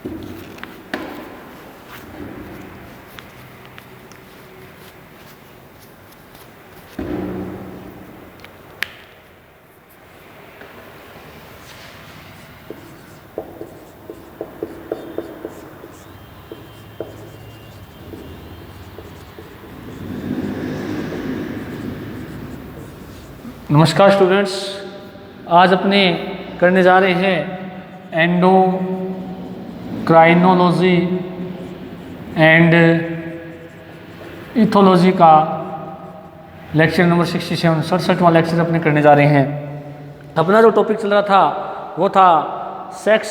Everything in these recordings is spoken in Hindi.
नमस्कार स्टूडेंट्स, आज अपने करने जा रहे हैं एंडोक्राइनोलॉजी एंड इथोलॉजी का लेक्चर नंबर 67, 67वां लेक्चर अपने करने जा रहे हैं। अपना जो टॉपिक चल रहा था वो था सेक्स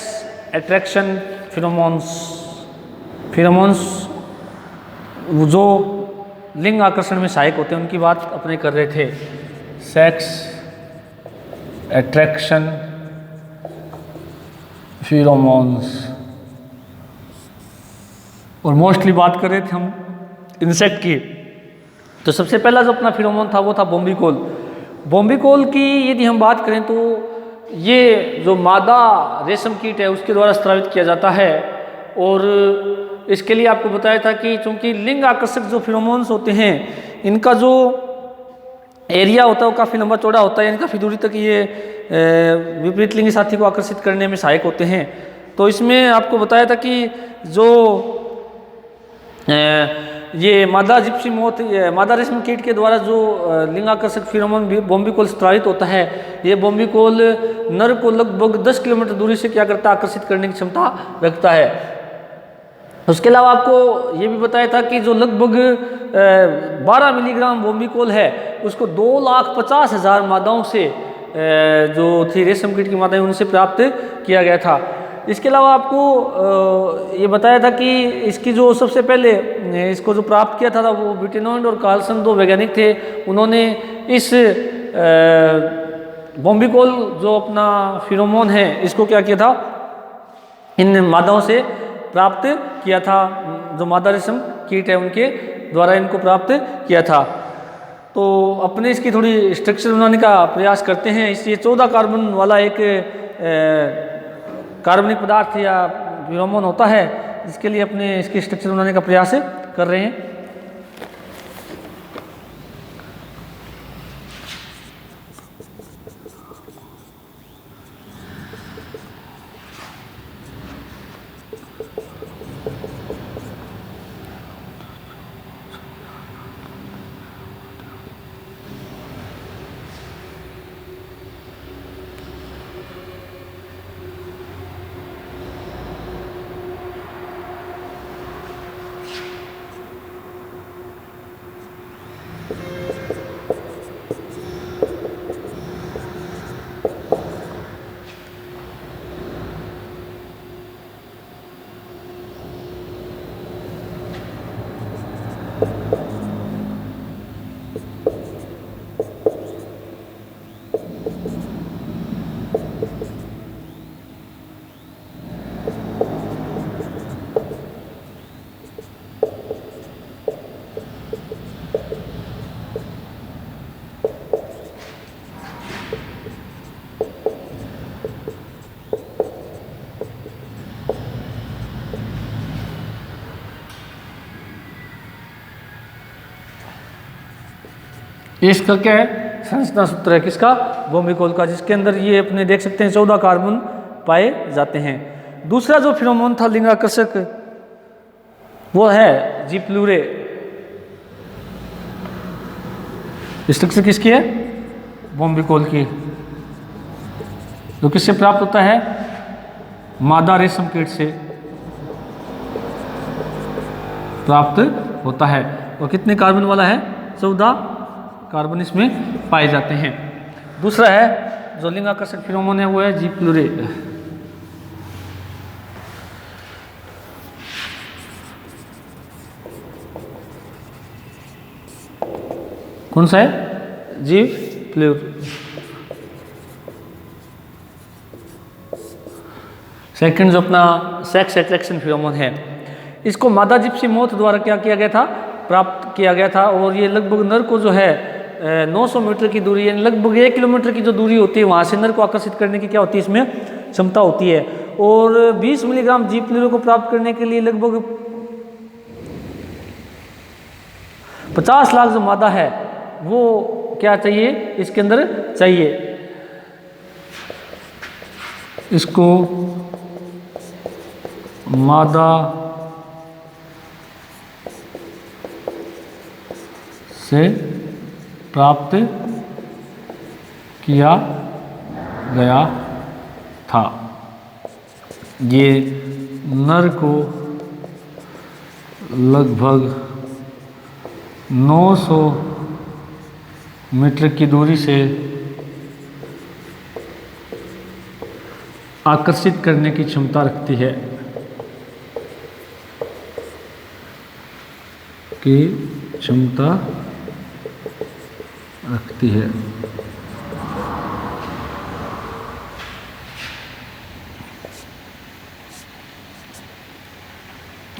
अट्रैक्शन फिरोमोन्स जो लिंग आकर्षण में सहायक होते हैं उनकी बात अपने कर रहे थे। सेक्स अट्रैक्शन फिरोमोन्स, और मोस्टली बात कर रहे थे हम इंसेक्ट की। तो सबसे पहला जो अपना फिरोमोन था वो था बॉम्बीकोल। बॉम्बीकोल की यदि हम बात करें तो ये जो मादा रेशम कीट है उसके द्वारा स्रावित किया जाता है। और इसके लिए आपको बताया था कि चूंकि लिंग आकर्षक जो फिरोमोन्स होते हैं इनका जो एरिया होता है वो काफ़ी लंबा चौड़ा होता है, यानी काफ़ी दूरी तक ये विपरीत लिंगी साथी को आकर्षित करने में सहायक होते हैं। तो इसमें आपको बताया था कि जो ये मादा रेशम कीट के द्वारा जो लिंग आकर्षक फिरोमोन बॉम्बीकोल स्रावित होता है, ये बॉम्बीकोल नर को लगभग 10 किलोमीटर दूरी से क्या करता है, आकर्षित करने की क्षमता रखता है। उसके अलावा आपको ये भी बताया था कि जो लगभग 12 मिलीग्राम बॉम्बीकोल है उसको 2,50,000 मादाओं से जो थी रेशम कीट की मादाएं उनसे प्राप्त किया गया था। इसके अलावा आपको ये बताया था कि इसकी जो सबसे पहले इसको जो प्राप्त किया था वो ब्यूटेनॉइड और कार्लसन, दो वैज्ञानिक थे। उन्होंने इस बॉम्बीकोल जो अपना फिरोमोन है इसको क्या किया था, इन मादाओं से प्राप्त किया था। जो मादा रेशम कीट है उनके द्वारा इनको प्राप्त किया था। तो अपने इसकी थोड़ी स्ट्रक्चर बनाने का प्रयास करते हैं। इसलिए 14 कार्बन वाला एक कार्बनिक पदार्थ या फिरोमोन होता है, जिसके लिए अपने इसकी स्ट्रक्चर बनाने का प्रयास कर रहे हैं। इसका क्या है, संरचना सूत्र है किसका, बॉम्बीकोल का, जिसके अंदर ये अपने देख सकते हैं 14 कार्बन पाए जाते हैं। दूसरा जो फिरोमोन था लिंग आकर्षक वो है जी प्लूरे। स्ट्रक्चर किसकी है, बॉम्बीकोल की, जो किससे प्राप्त होता है, मादा रेशम कीट से प्राप्त होता है। और कितने कार्बन वाला है, 14 कार्बन इसमें पाए जाते हैं। दूसरा है जो लिंग आकर्षक फिरोमोन है वो है जी प्लूरे। कौन सा है, जी प्लूरे। सेकंड जो अपना सेक्स अट्रैक्शन फिरोमोन है, इसको मादा जिप्सी मोथ द्वारा क्या किया गया था, प्राप्त किया गया था। और ये लगभग नर को जो है 900 मीटर की दूरी, यानी लगभग 1 किलोमीटर की जो दूरी होती है वहाँ से नर को आकर्षित करने की क्या होती है, इसमें क्षमता होती है। और 20 मिलीग्राम जी प्लूरो को प्राप्त करने के लिए लगभग 50 लाख जो मादा है वो क्या चाहिए, इसके अंदर चाहिए। इसको मादा से प्राप्त किया गया था। ये नर को लगभग 900 मीटर की दूरी से आकर्षित करने की क्षमता रखती है,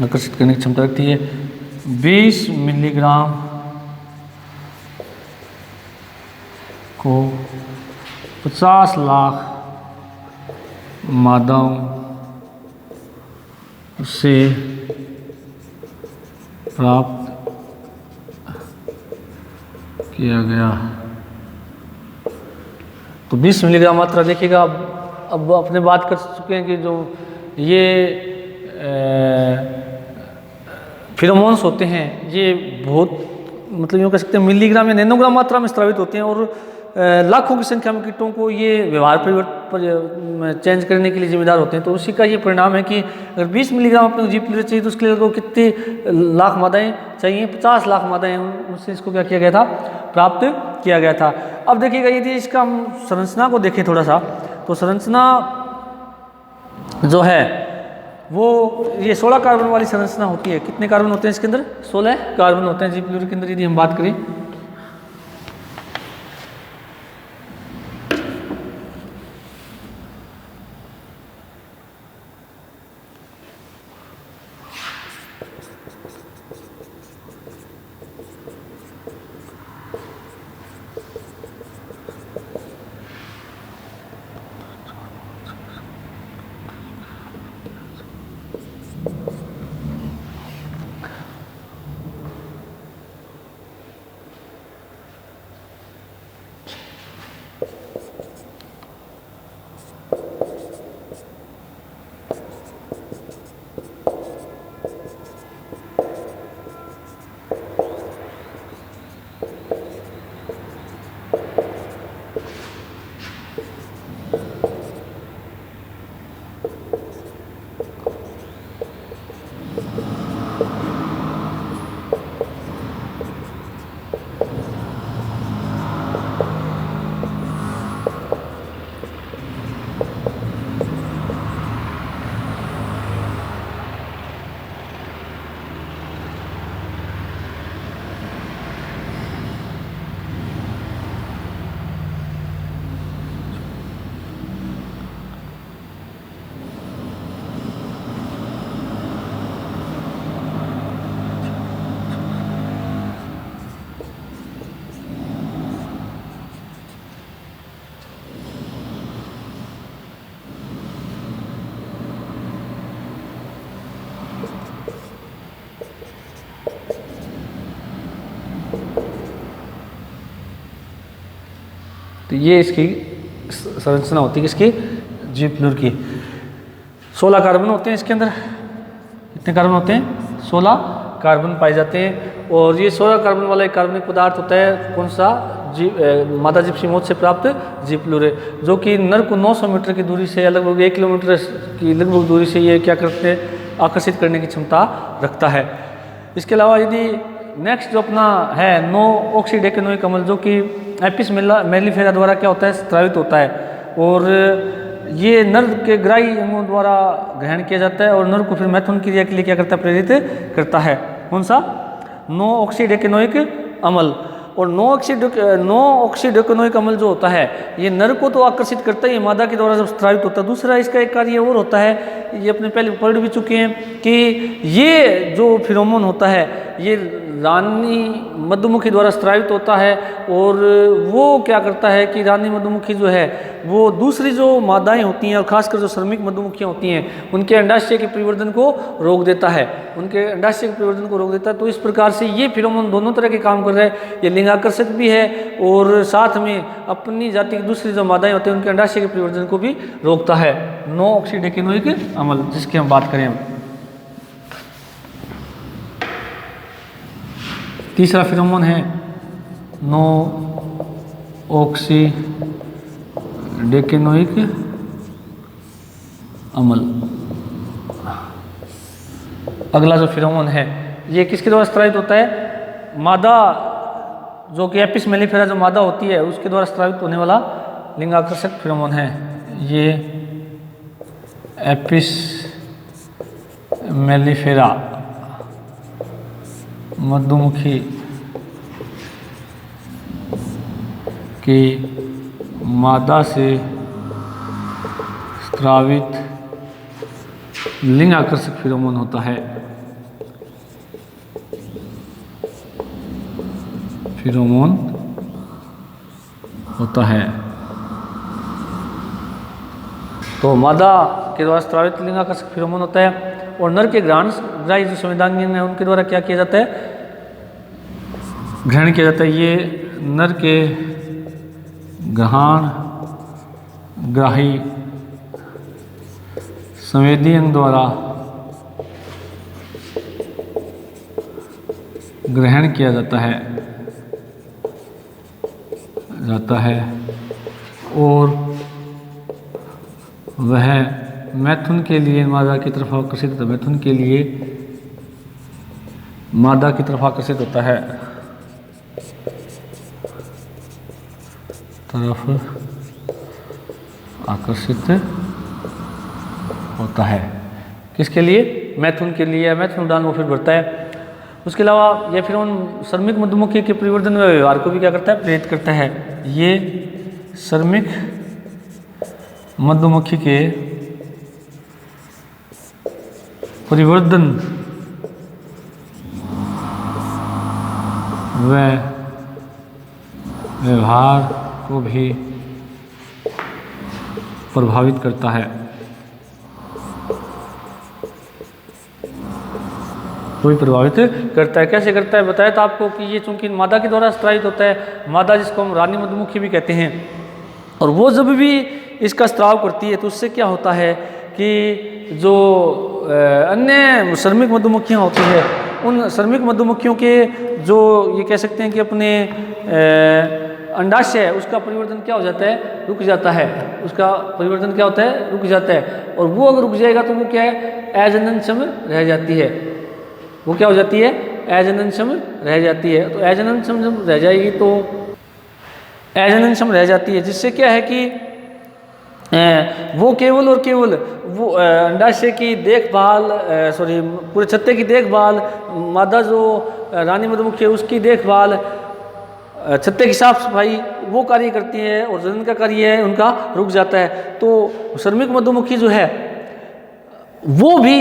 आकर्षित करने की क्षमता रखती है। 20 मिलीग्राम को 50 लाख मादाओं से प्राप्त किया गया। तो 20 मिलीग्राम मात्रा देखिएगा। अब अपने बात कर चुके हैं कि जो ये फिरोमोन्स होते हैं ये बहुत मतलब यूँ कह सकते हैं मिलीग्राम या नैनोग्राम मात्रा में स्रावित होते हैं और लाखों की संख्या में कीटों को ये व्यवहार परिवर्तन चेंज करने के लिए जिम्मेदार होते हैं। तो उसी का ये परिणाम है कि अगर 20 मिलीग्राम अपने जी प्लूरो चाहिए तो उसके लिए को कितने लाख मादाएं चाहिए, 50 लाख मादाएं, उनसे इसको क्या किया गया था, प्राप्त किया गया था। अब देखिएगा यदि इसका हम संरचना को देखें थोड़ा सा, तो संरचना जो है वो ये 16 कार्बन वाली संरचना होती है। कितने कार्बन होते हैं इसके अंदर? 16 कार्बन होते हैं जी प्लूरो के अंदर। यदि हम बात करें तो ये इसकी संरचना होती है किसकी? जी प्लूरो की। 16 कार्बन होते हैं इसके अंदर। कितने कार्बन होते हैं? 16 कार्बन पाए जाते हैं। और ये 16 कार्बन वाला एक कार्बनिक पदार्थ होता है कौन सा? मादा जिप्सी से प्राप्त जी प्लूरो, जो कि नर को 900 मीटर की दूरी से लगभग 1 किलोमीटर की लगभग दूरी से ये क्या करते हैं? आकर्षित करने की क्षमता रखता है। इसके अलावा यदि नेक्स्ट जो अपना है नो ऑक्सीडेकेनोइक अम्ल, जो कि एपिस मेलिफेरा द्वारा क्या होता है? स्रावित होता है। और ये नर के ग्राही अंगों द्वारा ग्रहण किया जाता है और नर को फिर मैथुन क्रिया के लिए क्या करता है? प्रेरित करता है। कौन सा? नो ऑक्सीडेकेनोइक अम्ल। और नो ऑक्सीडेकेनोइक अम्ल जो होता है ये नर को तो आकर्षित करता है, ये मादा के द्वारा जब स्रावित होता है। दूसरा इसका एक कार्य और होता है, ये अपने पहले पढ़ भी चुके हैं कि ये जो फिरोमोन होता है ये रानी मधुमक्खी द्वारा स्रावित होता है और वो क्या करता है कि रानी मधुमक्खी जो है वो दूसरी जो मादाएं होती हैं और खासकर जो श्रमिक मधुमक्खियाँ होती हैं उनके अंडाशय के परिवर्धन को रोक देता है, उनके अंडाशय के परिवर्धन को रोक देता है। तो इस प्रकार से ये फिरोमोन दोनों तरह के काम कर रहा है, ये लिंगाकर्षक भी है और साथ में अपनी जाति की दूसरी जो मादाएं होती हैं उनके अंडाशय के परिवर्धन को भी रोकता है। नो ऑक्सीडेकिनोइक अम्ल जिसकी हम बात करें। तीसरा फिरोमोन है नो ऑक्सीडेकिनोइक अम्ल। अगला जो फिरोमोन है ये किसके द्वारा स्रावित होता है? मादा जो कि एपिस मेलिफेरा जो मादा होती है उसके द्वारा स्रावित होने वाला लिंगाकर्षक फिरोमोन है। ये एपिस मेलिफेरा मधुमक्खी की मादा से स्रावित लिंग आकर्षक फिरोमोन होता है। फिरोमोन होता है तो मादा के द्वारा स्रावित लिंग आकर्षक फिरोमोन होता है और नर के ग्राही जो संवेदनांग है उनके द्वारा क्या किया जाता है? ग्रहण किया जाता है। ये नर के ग्राही संवेदी अंग द्वारा ग्रहण किया जाता है और वह मैथुन के लिए मादा की तरफ आकर्षित होता है। मैथुन के लिए मादा की तरफ आकर्षित होता है। किसके लिए? मैथुन के लिए। मैथुन उड़ान वो फिर बढ़ता है। उसके अलावा यह फिरोमोन श्रमिक मधुमक्खी के परिवर्तन व व्यवहार को भी क्या करता है? प्रेरित करता है। ये श्रमिक मधुमक्खी के परिवर्तन व व्यवहार को भी प्रभावित करता है। कैसे करता है? बताया था आपको कि ये चूंकि मादा के द्वारा स्रावित होता है, मादा जिसको हम रानी मधुमक्खी भी कहते हैं, और वो जब भी इसका स्राव करती है तो उससे क्या होता है कि जो अन्य श्रमिक मधुमक्खियाँ होती है उन श्रमिक मधुमक्खियों के जो ये कह सकते हैं कि अपने अंडाशय है उसका परिवर्तन क्या हो जाता है? रुक जाता है। उसका परिवर्तन क्या होता है? रुक जाता है। और वो अगर रुक जाएगा तो वो क्या है? अजननक्षम रह जाती है। वो क्या हो जाती है? अजननक्षम रह जाती है। तो अजननक्षम जब रह जाएगी तो अजननक्षम रह जाती है, जिससे क्या है कि वो केवल और केवल वो अंडाशय की देखभाल पूरे छत्ते की देखभाल, मादा जो रानी मधुमक्खी है उसकी देखभाल, छत्ते की साफ सफाई वो कार्य करती है और जनन का कार्य है उनका रुक जाता है। तो श्रमिक मधुमक्खी जो है वो भी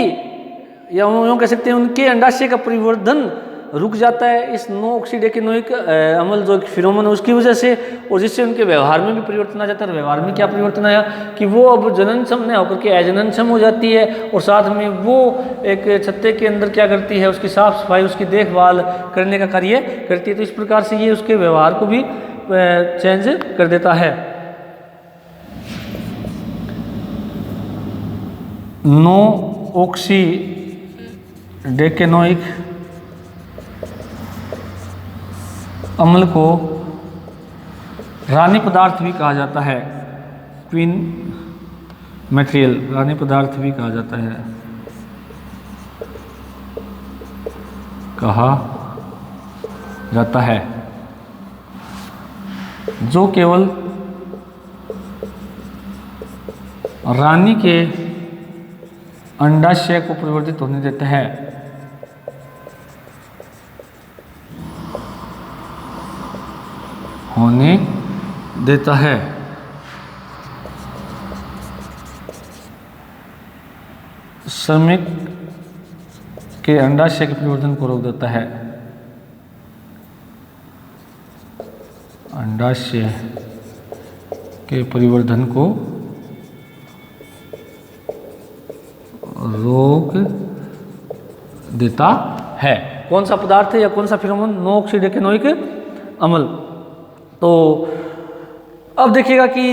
या यूँ कह सकते हैं उनके अंडाशय का परिवर्धन रुक जाता है इस नो ऑक्सीडेकिनोइक अम्ल जो फिरोमोन है उसकी वजह से, और जिससे उनके व्यवहार में भी परिवर्तन आ जाता है। व्यवहार में क्या परिवर्तन आया कि वो अब जननक्षम न होकर के अजननक्षम हो जाती है और साथ में वो एक छत्ते के अंदर क्या करती है? उसकी साफ सफाई, उसकी देखभाल करने का कार्य करती है। तो इस प्रकार से ये उसके व्यवहार को भी चेंज कर देता है। नो ऑक्सीडेकिनोइक अम्ल को रानी पदार्थ भी कहा जाता है। क्वीन मटेरियल रानी पदार्थ भी कहा जाता है जो केवल रानी के अंडाशय को परिवर्तित होने देता है। श्रमिक के अंडाशय के परिवर्तन को रोक देता है। अंडाशय के परिवर्धन को रोक देता है। कौन सा पदार्थ है या कौन सा फिनोमेनन? नो ऑक्सीडेकेनोइक अम्ल। तो अब देखिएगा कि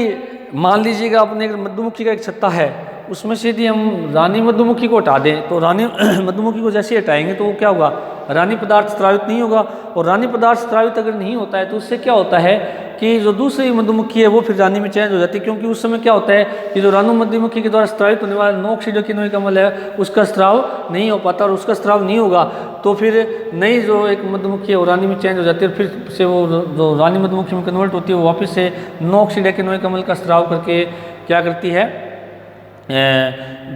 मान लीजिएगा अपने एक मधुमक्खी का एक छत्ता है, उसमें से यदि हम रानी मधुमक्खी को हटा दें तो रानी मधुमक्खी को जैसे हटाएंगे तो वो क्या होगा, रानी पदार्थ स्रावित नहीं होगा। और रानी पदार्थ स्रावित अगर नहीं होता है तो उससे क्या होता है कि जो दूसरी मधुमक्खी है वो फिर रानी में चेंज हो जाती है, क्योंकि उस समय क्या होता है कि जो रानी मधुमक्खी के द्वारा स्रावित होने वाला नो ऑक्सीडेकेनोइक अम्ल है उसका स्राव नहीं हो पाता, और उसका स्राव नहीं होगा तो फिर नई जो एक मधुमक्खी है वो रानी में चेंज हो जाती है, फिर से वो जो रानी मधुमक्खी में कन्वर्ट होती है वो वापस से नो ऑक्सीडेकेनोइक अम्ल का स्राव करके क्या करती है,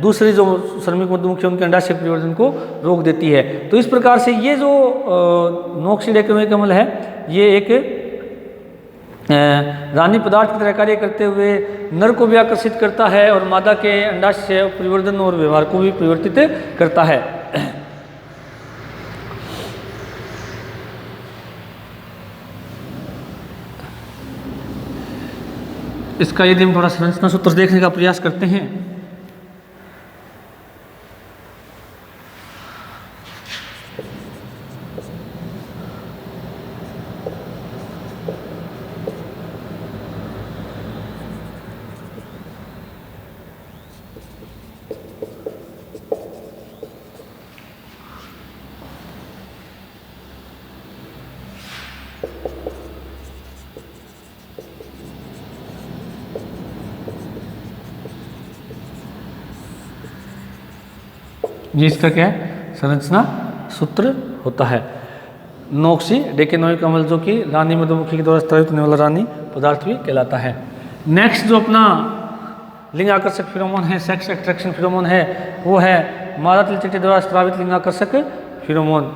दूसरी जो श्रमिक मधुमक्खी उनके अंडाशय परिवर्धन को रोक देती है। तो इस प्रकार से ये जो नो ऑक्सीडेकेनोइक अम्ल है ये एक रानी पदार्थ की तरह कार्य करते हुए नर को भी आकर्षित करता है और मादा के अंडाशय परिवर्धन और व्यवहार को भी परिवर्तित करता है। इसका यदि हम थोड़ा संरचना सूत्र देखने का प्रयास करते हैं ये इसका क्या है, संरचना सूत्र होता है। नो ऑक्सीडेकेनोइक अम्ल जो कि रानी मधुमक्खी के द्वारा स्रावित होने वाला रानी पदार्थ भी कहलाता है। नेक्स्ट जो अपना लिंग आकर्षक फिनोमेनन है, सेक्स एट्रैक्शन फिनोमेनन है, वो है मादा तिलचट्टे द्वारा स्रावित लिंग आकर्षक फिनोमेनन।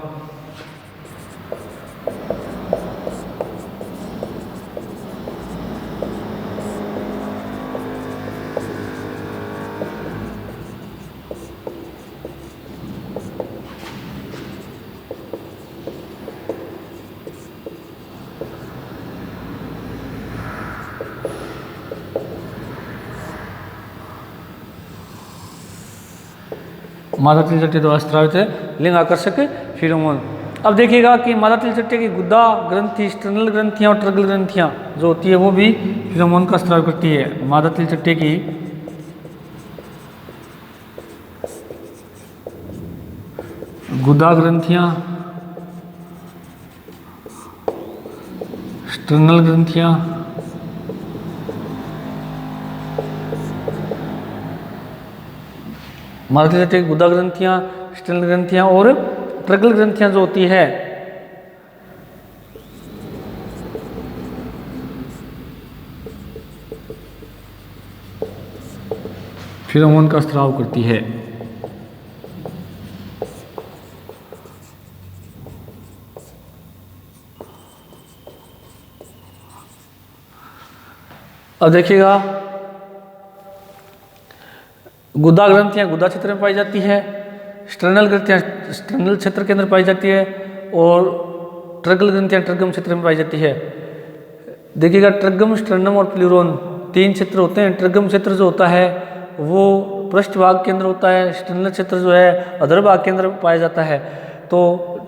मादा तिलचट्टे द्वारा स्रावित लिंग आकर्षक फिनोमेनन। अब देखिएगा कि मादा तिलचट्टे की गुदा ग्रंथि, स्टर्नल ग्रंथियां और ट्रगल ग्रंथियां जो होती है वो भी फिनोमेनन का स्राव करती है। मादा तिलचट्टे की गुदा ग्रंथियां, स्टर्नल ग्रंथियां मादा तिलचट्टे की गुदा ग्रंथियां, स्टर्नल ग्रंथियां और ट्रगल ग्रंथियां जो होती है फिनोमेनन का स्राव करती है। अब देखिएगा गुदा ग्रंथियां गुदा क्षेत्र में पाई जाती है, स्टर्नल ग्रंथियां स्टर्नल क्षेत्र के अंदर पाई जाती है और ट्रगल ग्रंथियां ट्रगम क्षेत्र में पाई जाती है। देखिएगा ट्रगम, स्टर्नम और प्लूरोन तीन क्षेत्र होते हैं। ट्रगम क्षेत्र जो होता है वो पृष्ठ भाग के अंदर होता है, स्टर्नल क्षेत्र जो है अधर भाग के अंदर पाया जाता है। तो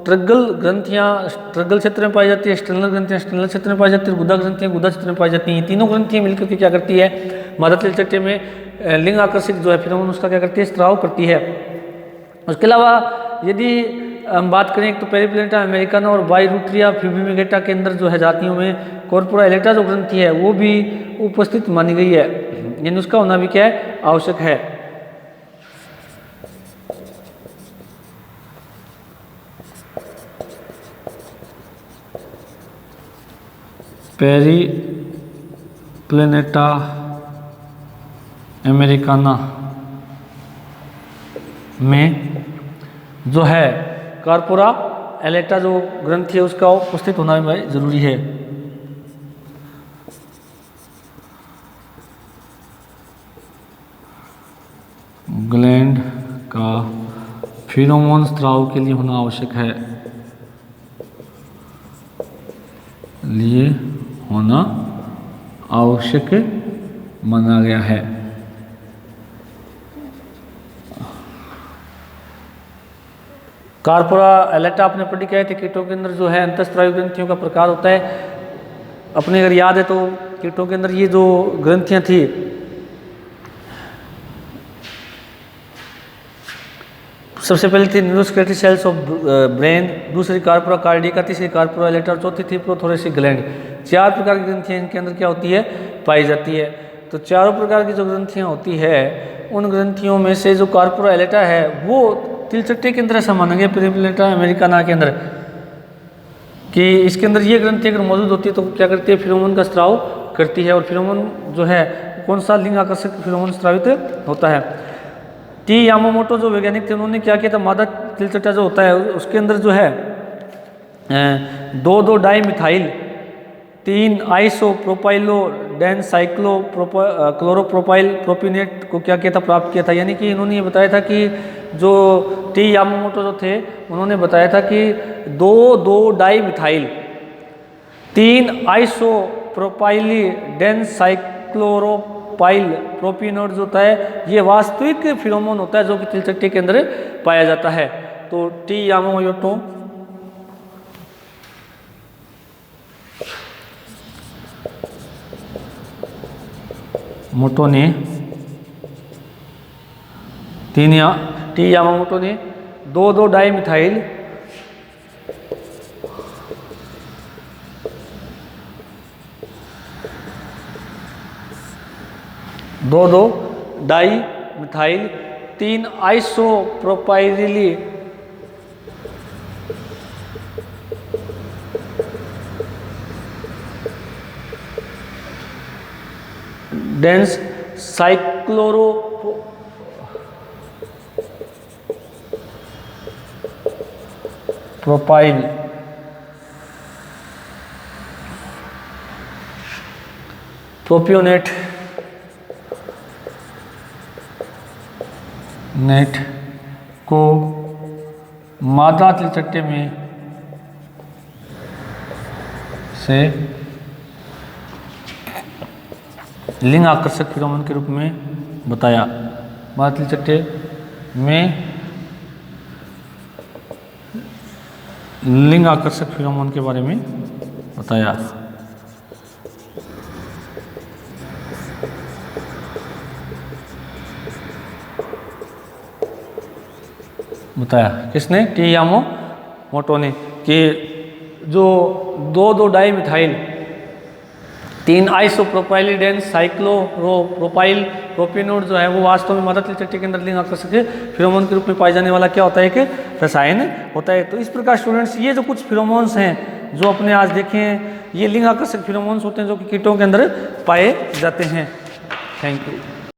ट्रगल ग्रंथियां ट्रगल क्षेत्र में पाई जाती है, स्टर्नल ग्रंथियां स्टर्नल क्षेत्र में पाई जाती है, गुदा ग्रंथियां गुदा क्षेत्र में पाई जाती हैं। तीनों ग्रंथियां मिलकर के क्या करती है, मादा तिलचट्टे में लिंग आकर्षित जो है फिनोमेनन उसका क्या करती है, स्राव करती है। उसके अलावा यदि हम बात करें तो पेरिप्लैनेटा अमेरिकाना और बायरूट्रिया फ्यूमिगेटा के अंदर जो है जातियों में कॉर्पोरा एलेक्ट्रा जो ग्रंथि है वो भी उपस्थित मानी गई है, यानी उसका होना भी क्या है, आवश्यक है। पेरिप्लैनेटा अमेरिकाना में जो है कॉर्पोरा एलेक्ट्रा जो ग्रंथि है उसका उपस्थित होना भी जरूरी है। ग्लैंड का फिनोमेनन स्राव के लिए होना आवश्यक है, लिए होना आवश्यक माना गया है। कार्पोरा एलेटा आपने पढ़ी क्या है, कीटों के अंदर जो है अंतःस्रावी ग्रंथियों का प्रकार होता है। अपने अगर याद है तो कीटों के अंदर ये जो ग्रंथियां थी, सबसे पहले थी न्यूरोस्केलेटल सेल्स ऑफ ब्रेन, दूसरी कार्पोरा कार्डिका, तीसरी कार्पोरा एलेटा और चौथी थी प्रोथोरेसिक ग्लैंड। 4 प्रकार की ग्रंथियां इनके अंदर क्या होती है, पाई जाती है। तो चारों प्रकार की जो ग्रंथियां होती है उन ग्रंथियों में से जो कार्पोरा एलेटा है वो तिलचट्टे के अंदर ऐसा माना गया पेरिप्लेटा अमेरिकाना के अंदर कि इसके अंदर ये ग्रंथि अगर मौजूद होती है तो क्या करती है, फिरोमोन का स्राव करती है। और फिरोमोन जो है कौन सा लिंग आकर्षक फिरोमोन स्रावित होता है। टी यामामोटो जो वैज्ञानिक थे उन्होंने क्या किया था, मादा तिलचट्टा जो होता है उसके अंदर जो है 2,2 dimethyl 3 isopropylidene cyclo chloropropyl propionate को क्या किया था, प्राप्त किया था। यानी कि इन्होंने ये बताया था कि जो टी यामामोटो जो थे उन्होंने बताया था कि 2,2 डाई मिथाइल 3 आइसोप्रोपाइली डेन साइक्लोरोपाइल प्रोपिनोड जो होता है ये वास्तविक फिरोमोन होता है जो कि तिलचट्टे के अंदर पाया जाता है। तो टी यामामोटो मोटो ने टी यामामोटो ने 2,2 dimethyl 2,2 dimethyl 3 isopropylidene cyclopropyl propionate को मादा तिलचट्टे में से लिंग आकर्षक फिरोमोन के रूप में बताया। मादा तिलचट्टे में लिंग आकर्षक फिरोमोन के बारे में बताया। किसने, टी यामामोटो ने, कि जो 2,2 डाई मिथाइल 3 आइसोप्रोपाइलिडेन साइक्लोप्रोपाइल प्रोपिनोड जो है वो वास्तव में मादा तिलचट्टे के अंदर लिंग आकर्षक फिरोमोन के रूप में पाए जाने वाला क्या होता है, एक रसायन होता है। तो इस प्रकार स्टूडेंट्स ये जो कुछ फिरोमोन्स हैं जो अपने आज देखे हैं ये लिंग आकर्षक फिरोमोन्स होते हैं जो कि कीटों के अंदर पाए जाते हैं। Thank you.